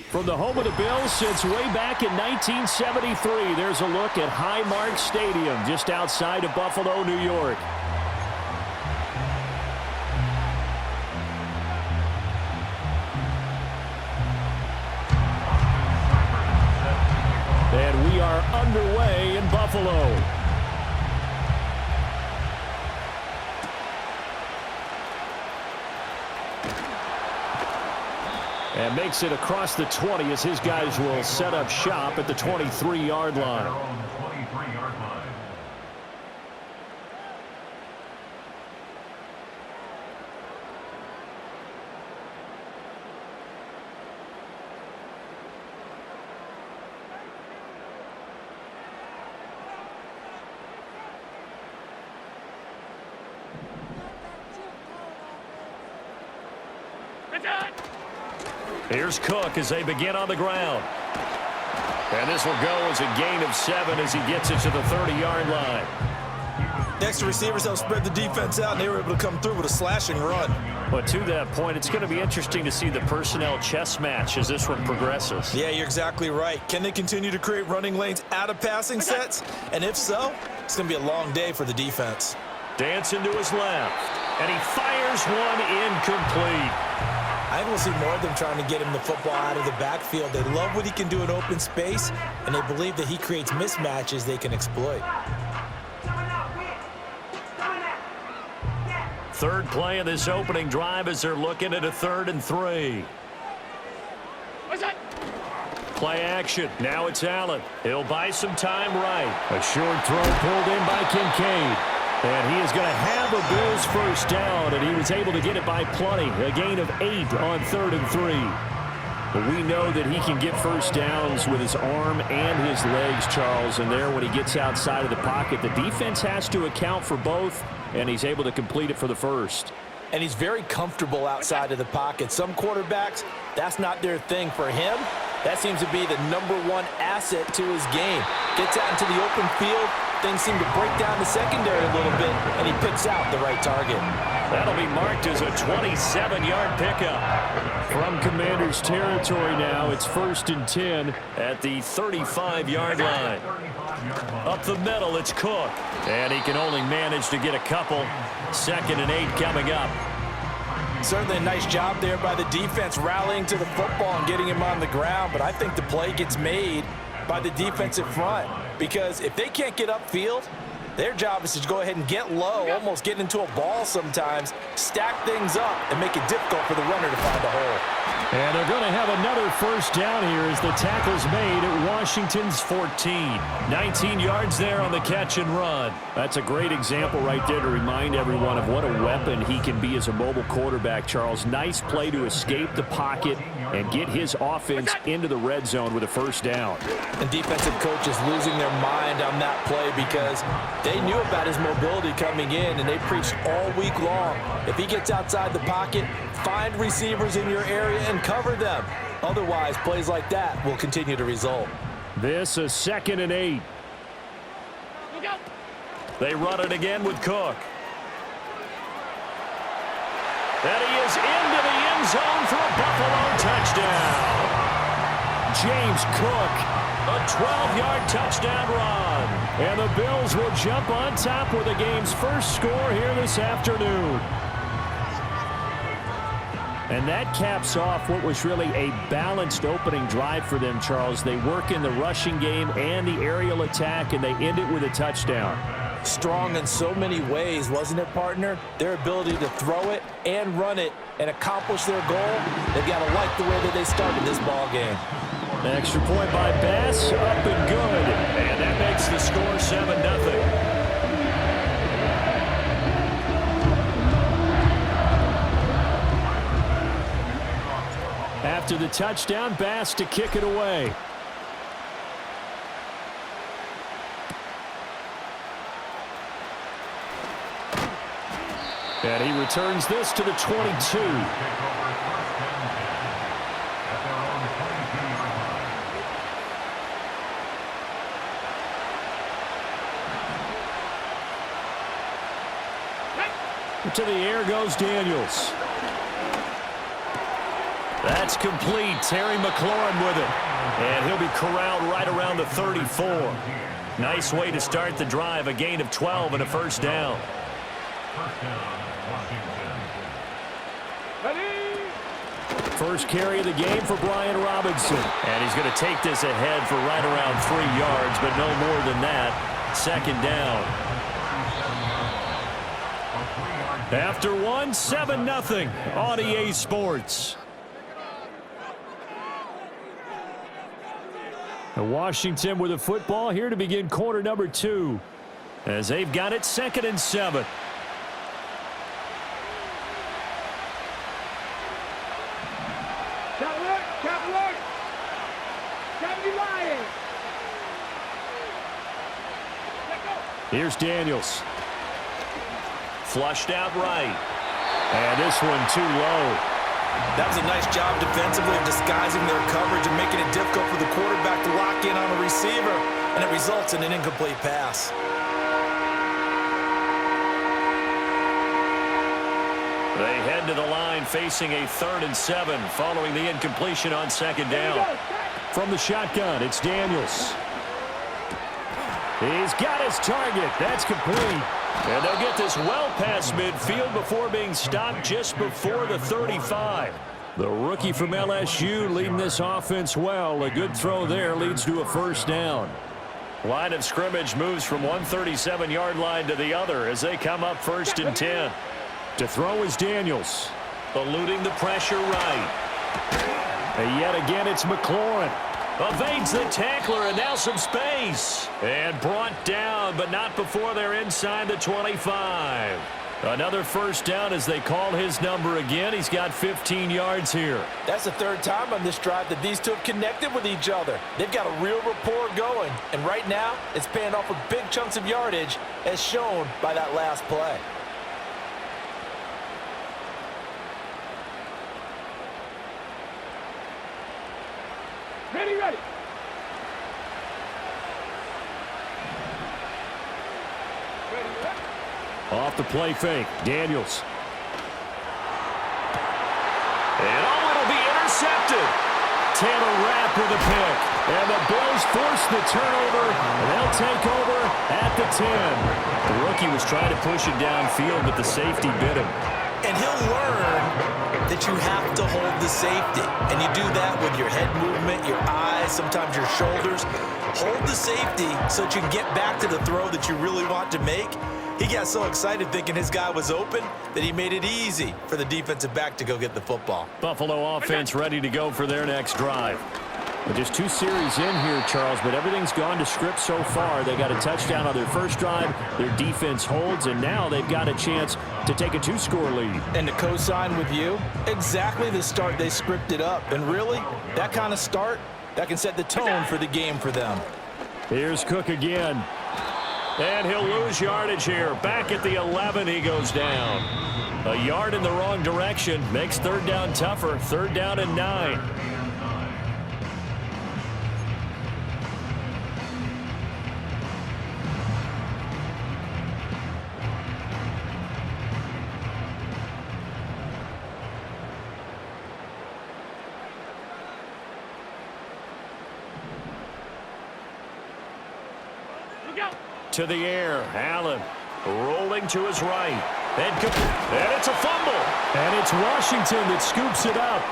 From the home of the Bills since way back in 1973, there's a look at Highmark Stadium just outside of Buffalo, New York. And we are underway in Buffalo. And makes it across the 20 as his guys will set up shop at the 23-yard line. Here's Cook as they begin on the ground. And this will go as a gain of 7 as he gets it to the 30-yard line. Next receivers help spread the defense out, and they were able to come through with a slashing run. But to that point, it's going to be interesting to see the personnel chess match as this one progresses. Yeah, you're exactly right. Can they continue to create running lanes out of passing sets? And if so, it's going to be a long day for the defense. Dancing to his left, and he fires one incomplete. I think we'll see more of them trying to get him the football out of the backfield. They love what he can do in open space, and they believe that he creates mismatches they can exploit. Third play of this opening drive as they're looking at a 3rd and 3. Play action. Now it's Allen. He'll buy some time right. A short throw pulled in by Kincaid. And he is going to have a Bills first down, and he was able to get it by plenty. A gain of 8 on 3rd and 3. But we know that he can get first downs with his arm and his legs, Charles. And there, when he gets outside of the pocket, the defense has to account for both, and he's able to complete it for the first. And he's very comfortable outside of the pocket. Some quarterbacks, that's not their thing. For him, that seems to be the #1 asset to his game. Gets out into the open field. Things seem to break down the secondary a little bit, and he picks out the right target. That'll be marked as a 27-yard pickup. From Commander's territory now, it's 1st and 10 at the 35-yard line. Up the middle, it's Cook. And he can only manage to get a couple. 2nd and 8 coming up. Certainly a nice job there by the defense rallying to the football and getting him on the ground, but I think the play gets made by the defensive front, because if they can't get upfield, their job is to go ahead and get low, almost get into a ball sometimes, stack things up, and make it difficult for the runner to find a hole. And they're going to have another first down here as the tackle's made at Washington's 14. 19 yards there on the catch and run. That's a great example right there to remind everyone of what a weapon he can be as a mobile quarterback, Charles. Nice play to escape the pocket and get his offense into the red zone with a first down. And defensive coaches losing their mind on that play because they knew about his mobility coming in, and they preached all week long. If he gets outside the pocket, find receivers in your area and cover them. Otherwise, plays like that will continue to result. This is 2nd and 8. They run it again with Cook. And he is into the end zone for a Buffalo touchdown. James Cook, a 12-yard touchdown run. And the Bills will jump on top with the game's first score here this afternoon. And that caps off what was really a balanced opening drive for them, Charles. They work in the rushing game and the aerial attack, and they end it with a touchdown. Strong in so many ways, wasn't it, partner? Their ability to throw it and run it and accomplish their goal, they've got to like the way that they started this ball game. An extra point by Bass, up and good. And that makes the score 7-0. After the touchdown, Bass to kick it away. And he returns this to the 22. To the air goes Daniels. That That's complete. Terry McLaurin with it. And he'll be corralled right around the 34. Nice way to start the drive. A gain of 12 and a first down. First carry of the game for Brian Robinson. And he's going to take this ahead for right around 3 yards, but no more than that. Second down. After 7-0 on EA Sports. Washington with the football here to begin quarter number 2. As they've got it 2nd and 7. Here's Daniels. Flushed out right. And this one too low. That was a nice job defensively of disguising their coverage and making it difficult for the quarterback to lock in on a receiver, and it results in an incomplete pass. They head to the line facing a 3rd and 7 following the incompletion on 2nd down. From the shotgun, it's Daniels. He's got his target. That's complete. And they'll get this well past midfield before being stopped just before the 35. The rookie from LSU leading this offense well. A good throw there leads to a first down. Line of scrimmage moves from one 37-yard line to the other as they come up 1st and 10. To throw is Daniels. Eluding the pressure right. And yet again it's McLaurin. Evades the tackler, and now some space. And brought down, but not before they're inside the 25. Another first down as they call his number again. He's got 15 yards here. That's the 3rd time on this drive that these two have connected with each other. They've got a real rapport going. And right now, it's paying off with big chunks of yardage, as shown by that last play. Ready. Off the play fake, Daniels. And it'll be intercepted. Taylor Rapp with a pick. And the Bills force the turnover. And they'll take over at the 10. The rookie was trying to push it downfield, but the safety bit him. And he'll learn that you have to hold the safety. And you do that with your head movement, your eyes, sometimes your shoulders. Hold the safety so that you can get back to the throw that you really want to make. He got so excited thinking his guy was open that he made it easy for the defensive back to go get the football. Buffalo offense ready to go for their next drive. Well, just 2 series in here, Charles, but everything's gone to script so far. They got a touchdown on their first drive. Their defense holds, and now they've got a chance to take a 2-score lead. And to co-sign with you, exactly the start they scripted up. And really, that kind of start, that can set the tone for the game for them. Here's Cook again. And he'll lose yardage here. Back at the 11, he goes down. A yard in the wrong direction makes 3rd down tougher. 3rd down and 9. To the air, Allen rolling to his right. And it's a fumble. And it's Washington that scoops it up.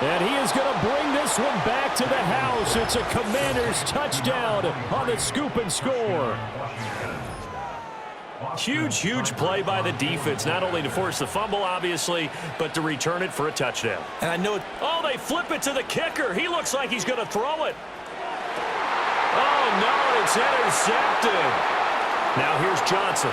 And he is going to bring this one back to the house. It's a Commanders touchdown on the scoop and score. Huge play by the defense, not only to force the fumble, obviously, but to return it for a touchdown. And I know Oh, they flip it to the kicker. He looks like he's going to throw it. Oh, no, it's intercepted. Now here's Johnson.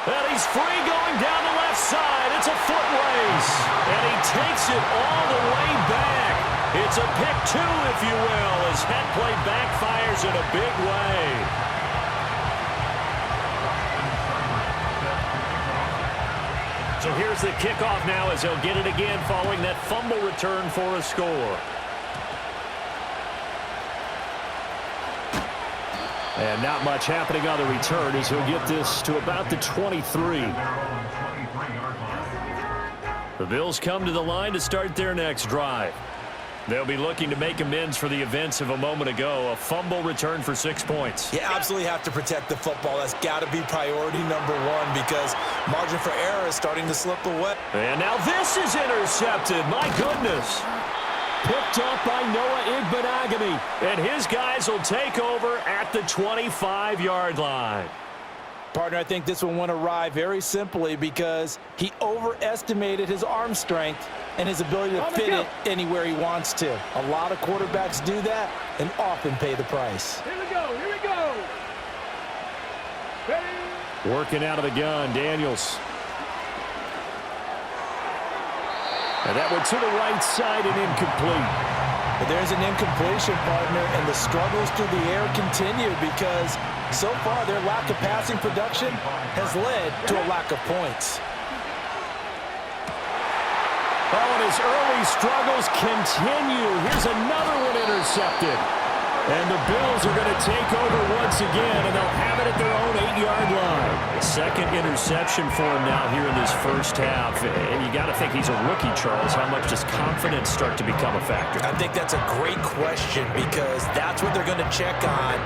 And he's free going down the left side. It's a foot race. And he takes it all the way back. It's a pick 2, if you will, as head play backfires in a big way. So here's the kickoff now as they'll get it again following that fumble return for a score. And not much happening on the return as he'll get this to about the 23. The Bills come to the line to start their next drive. They'll be looking to make amends for the events of a moment ago. A fumble return for 6 points. You absolutely have to protect the football. That's got to be priority number one because margin for error is starting to slip away. And now this is intercepted. My goodness. Picked up by Noah Igbenogany. And his guys will take over at the 25-yard line. Partner, I think this one went awry very simply because he overestimated his arm strength and his ability to fit it anywhere he wants to. A lot of quarterbacks do that and often pay the price. Here we go. Here we go. Ready? Working out of the gun, Daniels. And that went to the right side and incomplete. But there's an incompletion, partner, and the struggles through the air continue because so far their lack of passing production has led to a lack of points. Oh, and his early struggles continue. Here's another one intercepted. And the Bills are going to take over once again, and they'll have it at their own 8-yard line. Second interception for him now here in this first half. And you got to think he's a rookie, Charles. How much does confidence start to become a factor? I think that's a great question because that's what they're going to check on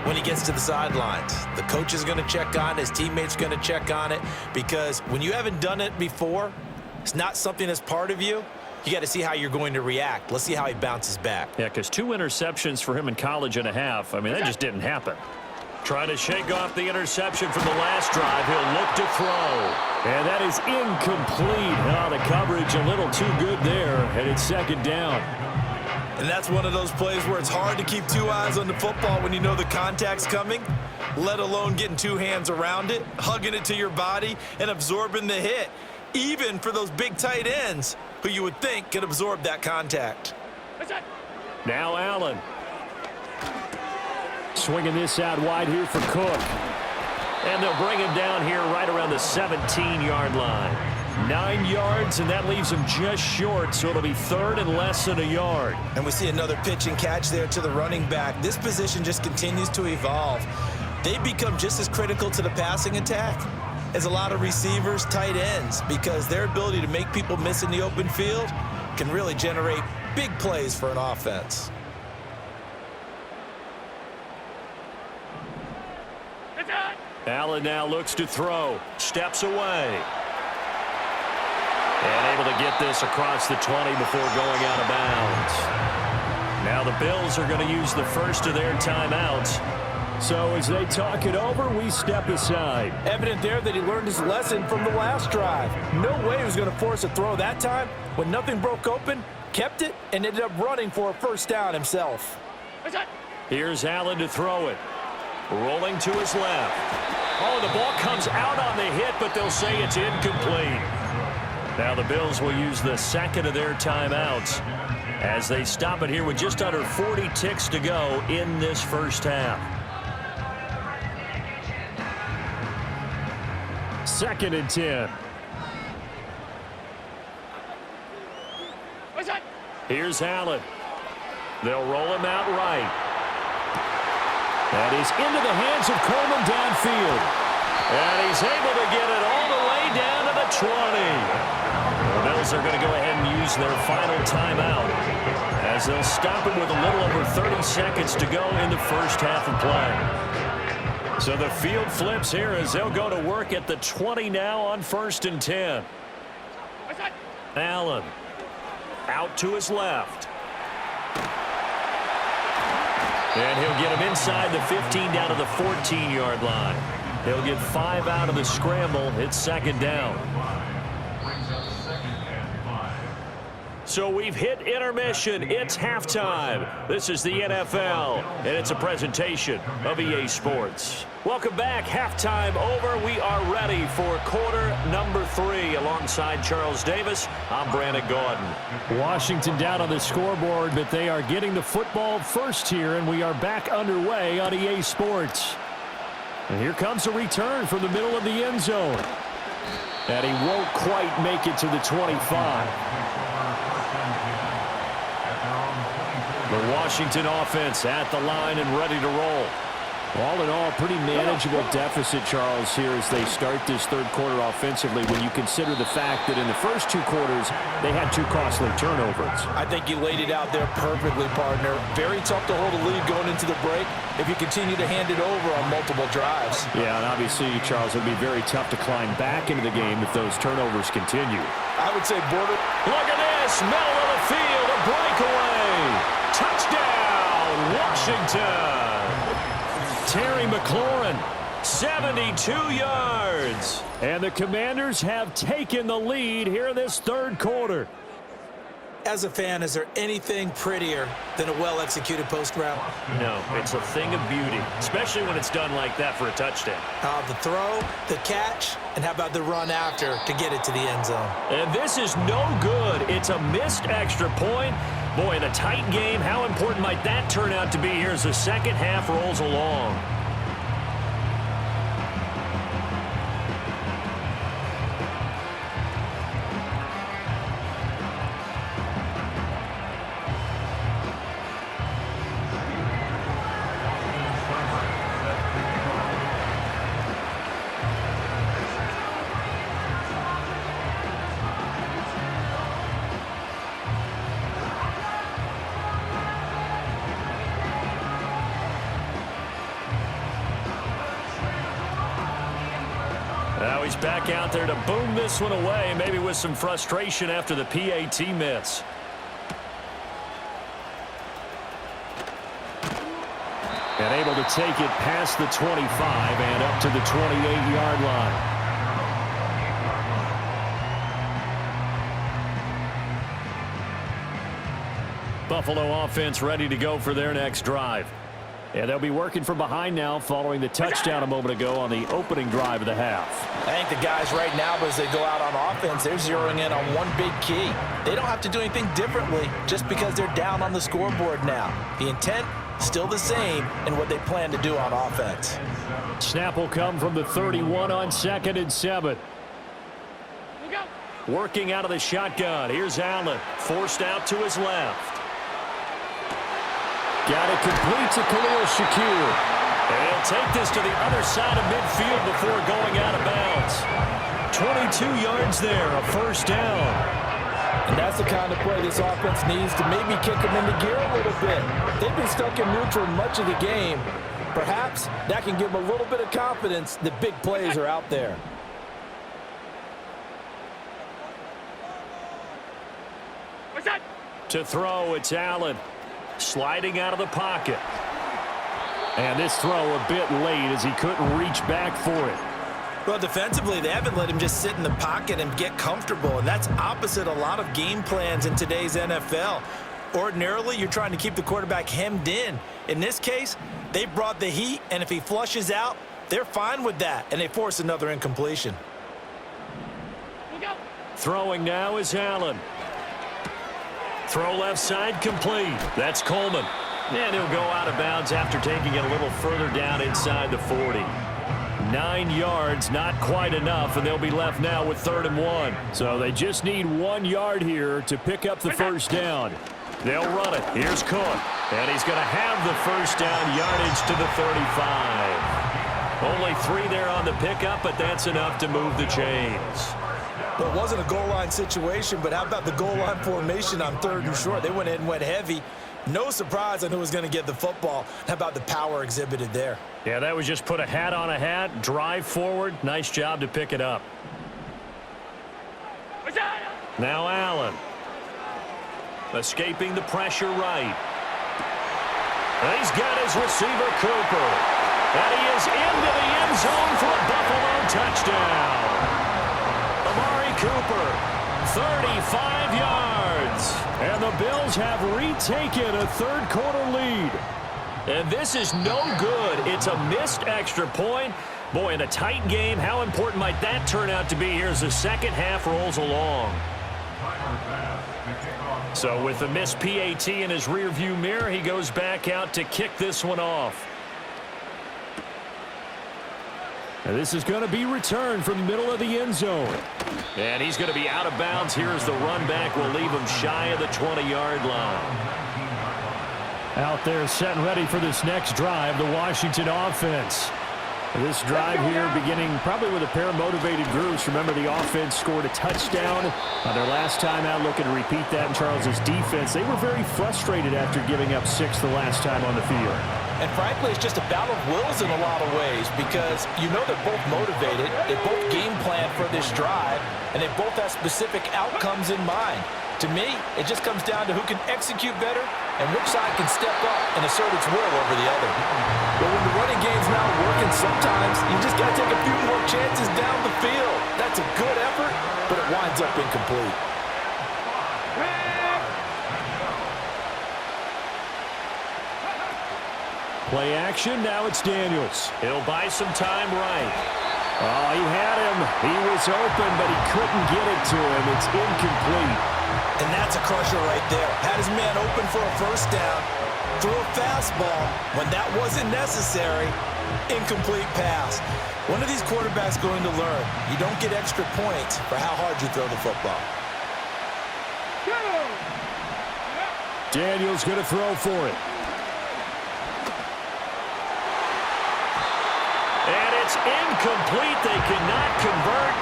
when he gets to the sidelines. The coach is going to check on it. His teammates are going to check on it because when you haven't done it before, it's not something that's part of you. You got to see how you're going to react. Let's see how he bounces back. Yeah, because 2 interceptions for him in college and a half. I mean, that just didn't happen. Trying to shake off the interception from the last drive. He'll look to throw. And that is incomplete. Oh, the coverage a little too good there. And it's second down. And that's one of those plays where it's hard to keep 2 eyes on the football when you know the contact's coming, let alone getting 2 hands around it, hugging it to your body, and absorbing the hit. Even for those big tight ends who you would think could absorb that contact. Now Allen. Swinging this out wide here for Cook. And they'll bring him down here right around the 17-yard line. 9 yards, and that leaves him just short, so it'll be third and less than a yard. And we see another pitch and catch there to the running back. This position just continues to evolve. They become just as critical to the passing attack as a lot of receivers, tight ends, because their ability to make people miss in the open field can really generate big plays for an offense. Allen now looks to throw. Steps away. And able to get this across the 20 before going out of bounds. Now the Bills are going to use the first of their timeouts. So as they talk it over, we step aside. Evident there that he learned his lesson from the last drive. No way he was going to force a throw that time. When nothing broke open, kept it, and ended up running for a first down himself. Here's Allen to throw it. Rolling to his left. Oh, the ball comes out on the hit, but they'll say it's incomplete. Now the Bills will use the second of their timeouts as they stop it here with just under 40 ticks to go in this first half. 2nd and 10. Here's Allen. They'll roll him out right. That is into the hands of Coleman downfield. And he's able to get it all the way down to the 20. The Bills are going to go ahead and use their final timeout as they'll stop it with a little over 30 seconds to go in the first half of play. So the field flips here as they'll go to work at the 20 now on 1st and 10. Allen out to his left. And he'll get him inside the 15 down to the 14-yard line. He'll get 5 out of the scramble. It's second down. So we've hit intermission. It's halftime. This is the NFL, and it's a presentation of EA Sports. Welcome back. Halftime over. We are ready for quarter number 3. Alongside Charles Davis, I'm Brandon Gaudin. Washington down on the scoreboard, but they are getting the football first here, and we are back underway on EA Sports. And here comes a return from the middle of the end zone. And he won't quite make it to the 25. The Washington offense at the line and ready to roll. All in all, pretty manageable deficit, Charles, here as they start this third quarter offensively when you consider the fact that in the first two quarters, they had two costly turnovers. I think you laid it out there perfectly, partner. Very tough to hold a lead going into the break if you continue to hand it over on multiple drives. Yeah, and obviously, Charles, it would be very tough to climb back into the game if those turnovers continue. I would say border. Look at this, middle of the field, a breakaway. Touchdown, Washington. Terry McLaurin, 72 yards. And the Commanders have taken the lead here in this third quarter. As a fan, is there anything prettier than a well-executed post route? No, it's a thing of beauty, especially when it's done like that for a touchdown. The throw, the catch, and how about the run after to get it to the end zone? And this is no good. It's a missed extra point. Boy, in a tight game, how important might that turn out to be here as the second half rolls along? Now he's back out there to boom this one away, maybe with some frustration after the PAT miss. And able to take it past the 25 and up to the 28-yard line. Buffalo offense ready to go for their next drive. And they'll be working from behind now following the touchdown a moment ago on the opening drive of the half. I think the guys right now, as they go out on offense, they're zeroing in on one big key. They don't have to do anything differently just because they're down on the scoreboard now. The intent, still the same in what they plan to do on offense. Snap will come from the 31 on 2nd and 7. Working out of the shotgun. Here's Allen. Forced out to his left. Got it complete to Khalil Shakir. And he'll take this to the other side of midfield before going out of bounds. 22 yards there, a first down. And that's the kind of play this offense needs to maybe kick them into gear a little bit. They've been stuck in neutral much of the game. Perhaps that can give them a little bit of confidence that big plays are out there. To throw, it's Allen. Sliding out of the pocket. And this throw a bit late as he couldn't reach back for it. Well, defensively, they haven't let him just sit in the pocket and get comfortable, and that's opposite a lot of game plans in today's NFL. Ordinarily, you're trying to keep the quarterback hemmed in. In this case, they brought the heat, and if he flushes out, they're fine with that, and they force another incompletion. Throwing now is Allen. Throw left side complete. That's Coleman. And he'll go out of bounds after taking it a little further down inside the 40. 9 yards, not quite enough, and they'll be left now with 3rd and 1. So they just need 1 yard here to pick up the first down. They'll run it. Here's Cook. And he's going to have the first down yardage to the 35. Only 3 there on the pickup, but that's enough to move the chains. Well, it wasn't a goal line situation, but how about the goal line formation on 3rd and short? They went in and went heavy. No surprise on who was going to get the football. How about the power exhibited there? Yeah, that was just put a hat on a hat, drive forward. Nice job to pick it up. Now Allen. Escaping the pressure right. And he's got his receiver, Cooper. And he is into the end zone for a Buffalo touchdown. Amari Cooper, 35 yards. And the Bills have retaken a third quarter lead. And this is no good. It's a missed extra point. Boy, in a tight game, how important might that turn out to be here as the second half rolls along? So with the missed PAT in his rearview mirror, he goes back out to kick this one off. And this is going to be returned from the middle of the end zone. And he's going to be out of bounds here as the run back will leave him shy of the 20-yard line. Out there setting ready for this next drive, the Washington offense. This drive here beginning probably with a pair of motivated groups. Remember, the offense scored a touchdown on their last time out, looking to repeat that in Charles's defense. They were very frustrated after giving up 6 the last time on the field. And frankly, it's just a battle of wills in a lot of ways because you know they're both motivated, they both game plan for this drive, and they both have specific outcomes in mind. To me, it just comes down to who can execute better and which side can step up and assert its will over the other. But when the running game's not working, sometimes you just got to take a few more chances down the field. That's a good effort, but it winds up incomplete. Play action, now it's Daniels. He'll buy some time right. Oh, he had him. He was open, but he couldn't get it to him. It's incomplete. And that's a crusher right there. Had his man open for a first down, threw a fastball when that wasn't necessary. Incomplete pass. One of these quarterbacks going to learn. You don't get extra points for how hard you throw the football. Daniels going to throw for it. And it's incomplete. They cannot convert.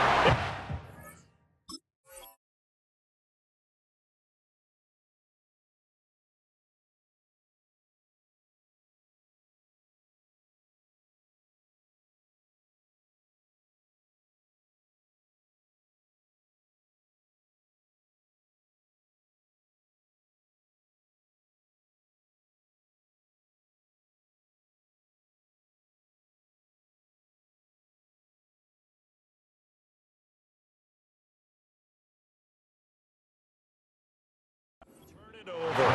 Over.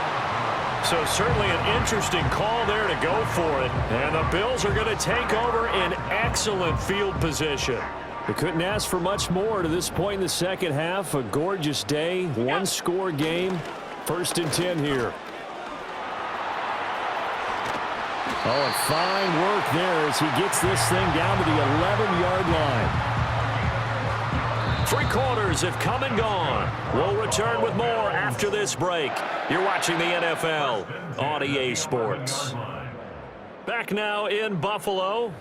So certainly an interesting call there to go for it. And the Bills are going to take over in excellent field position. They couldn't ask for much more to this point in the second half. A gorgeous day, one-score game. 1st and 10 here. Oh, and fine work there as he gets this thing down to the 11-yard line. 3 quarters have come and gone. We'll return with more after this break. You're watching the NFL on EA Sports. Back now in Buffalo.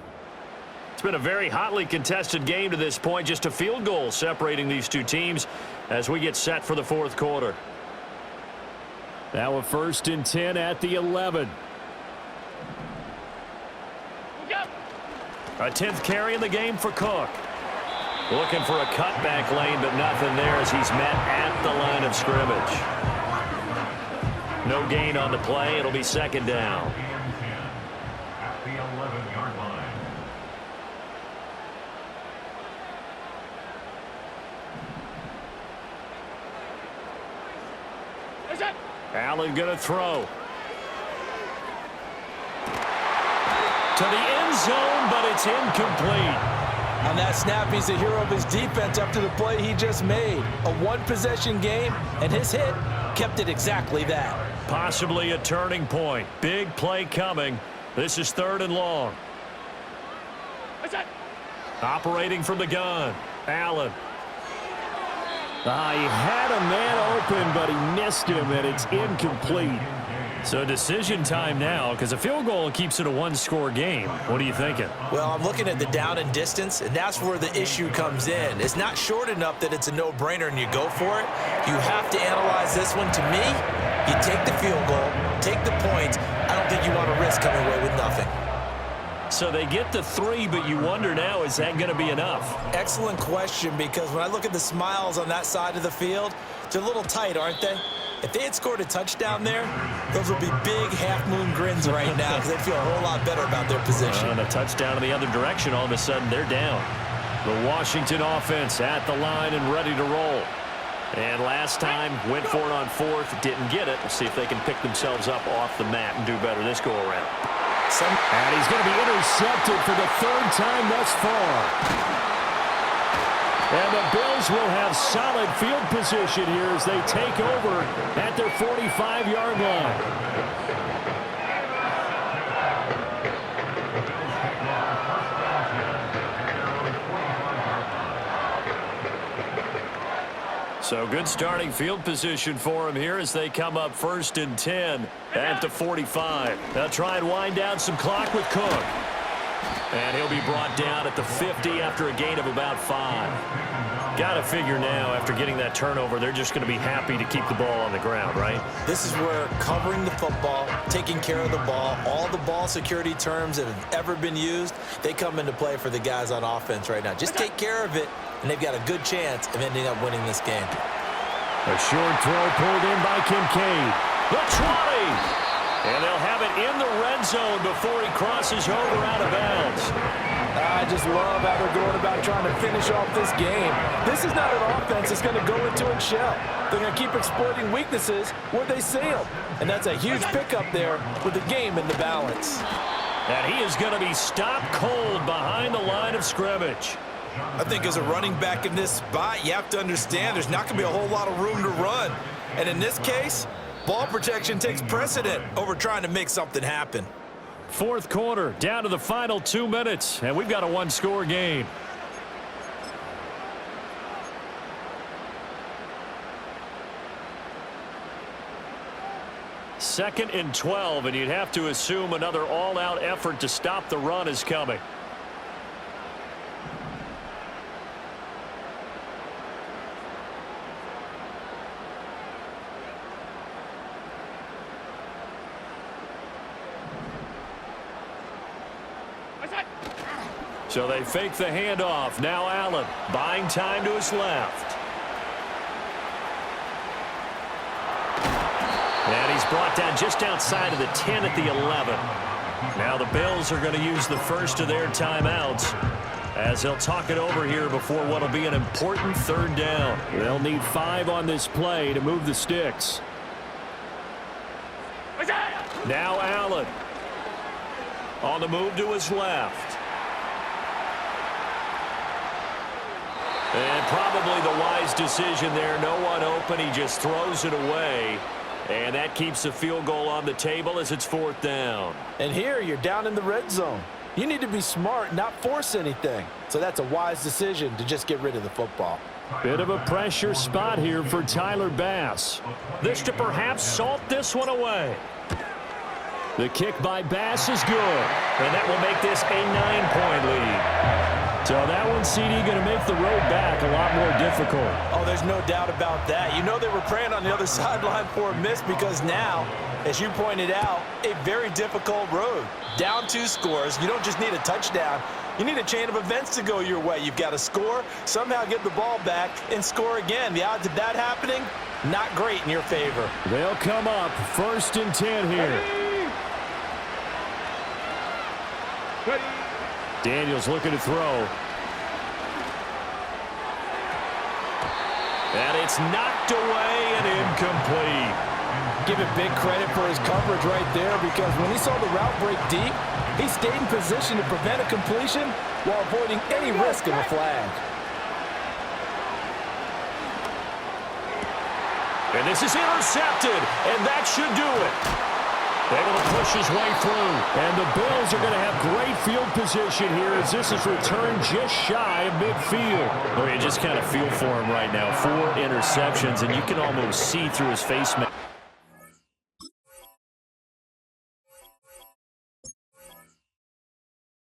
It's been a very hotly contested game to this point. Just a field goal separating these two teams as we get set for the 4th quarter. Now a 1st and 10 at the 11. A 10th carry in the game for Cook. Looking for a cutback lane, but nothing there as he's met at the line of scrimmage. No gain on the play. It'll be 2nd down. At the 11-yard line. Allen going to throw. To the end zone, but it's incomplete. On that snap, he's the hero of his defense after the play he just made. A one-possession game, and his hit kept it exactly that. Possibly a turning point. Big play coming. This is 3rd and long. Operating from the gun. Allen. He had a man open, but he missed him, and it's incomplete. So decision time now, because a field goal keeps it a one-score game. What are you thinking? Well, I'm looking at the down and distance, and that's where the issue comes in. It's not short enough that it's a no-brainer and you go for it. You have to analyze this one. To me, you take the field goal, take the points. I don't think you want to risk coming away with nothing. So they get the 3, but you wonder now, is that going to be enough? Excellent question, because when I look at the smiles on that side of the field, they're a little tight, aren't they? If they had scored a touchdown there, those would be big half-moon grins right now because they'd feel a whole lot better about their position. And a touchdown in the other direction, all of a sudden they're down. The Washington offense at the line and ready to roll. And last time, went for it on 4th, didn't get it. We'll see if they can pick themselves up off the mat and do better this go-around. And he's going to be intercepted for the 3rd time thus far. And the Bills will have solid field position here as they take over at their 45-yard line. So good starting field position for him here as they come up 1st and 10 at the 45. They'll try and wind down some clock with Cook. And he'll be brought down at the 50 after a gain of about 5. Got to figure now, after getting that turnover, they're just going to be happy to keep the ball on the ground, right? This is where covering the football, taking care of the ball, all the ball security terms that have ever been used, they come into play for the guys on offense right now. Just take care of it, and they've got a good chance of ending up winning this game. A short throw pulled in by Kincaid. The 20! And they'll have it in the red zone before he crosses over out of bounds. I just love how they're going about trying to finish off this game. This is not an offense that's going to go into a shell. They're going to keep exploiting weaknesses where they see them. And that's a huge pickup there with the game in the balance. And he is going to be stopped cold behind the line of scrimmage. I think as a running back in this spot, you have to understand there's not going to be a whole lot of room to run. And in this case, ball protection takes precedent over trying to make something happen. Fourth quarter, down to the final 2 minutes, and we've got a one-score game. Second and 12, and you'd have to assume another all-out effort to stop the run is coming. So they fake the handoff. Now Allen buying time to his left. And he's brought down just outside of the 10 at the 11. Now the Bills are going to use the first of their timeouts as they'll talk it over here before what will be an important 3rd down. They'll need 5 on this play to move the sticks. Now Allen on the move to his left. And probably the wise decision there. No one open. He just throws it away. And that keeps the field goal on the table as it's 4th down. And here you're down in the red zone. You need to be smart, not force anything. So that's a wise decision to just get rid of the football. Bit of a pressure spot here for Tyler Bass. This to perhaps salt this one away. The kick by Bass is good. And that will make this a 9-point lead. So that one, CD, going to make the road back a lot more difficult. Oh, there's no doubt about that. You know they were praying on the other sideline for a miss because now, as you pointed out, a very difficult road. Down 2 scores. You don't just need a touchdown. You need a chain of events to go your way. You've got to score, somehow get the ball back, and score again. The odds of that happening, not great in your favor. They'll come up 1st and 10 here. Ready. Daniels looking to throw. And it's knocked away and incomplete. Give it big credit for his coverage right there because when he saw the route break deep, he stayed in position to prevent a completion while avoiding any risk of a flag. And this is intercepted, and that should do it. Able to push his way through. And the Bills are going to have great field position here as this is returned just shy of midfield. Oh, you just kind of feel for him right now. 4 interceptions, and you can almost see through his face mask.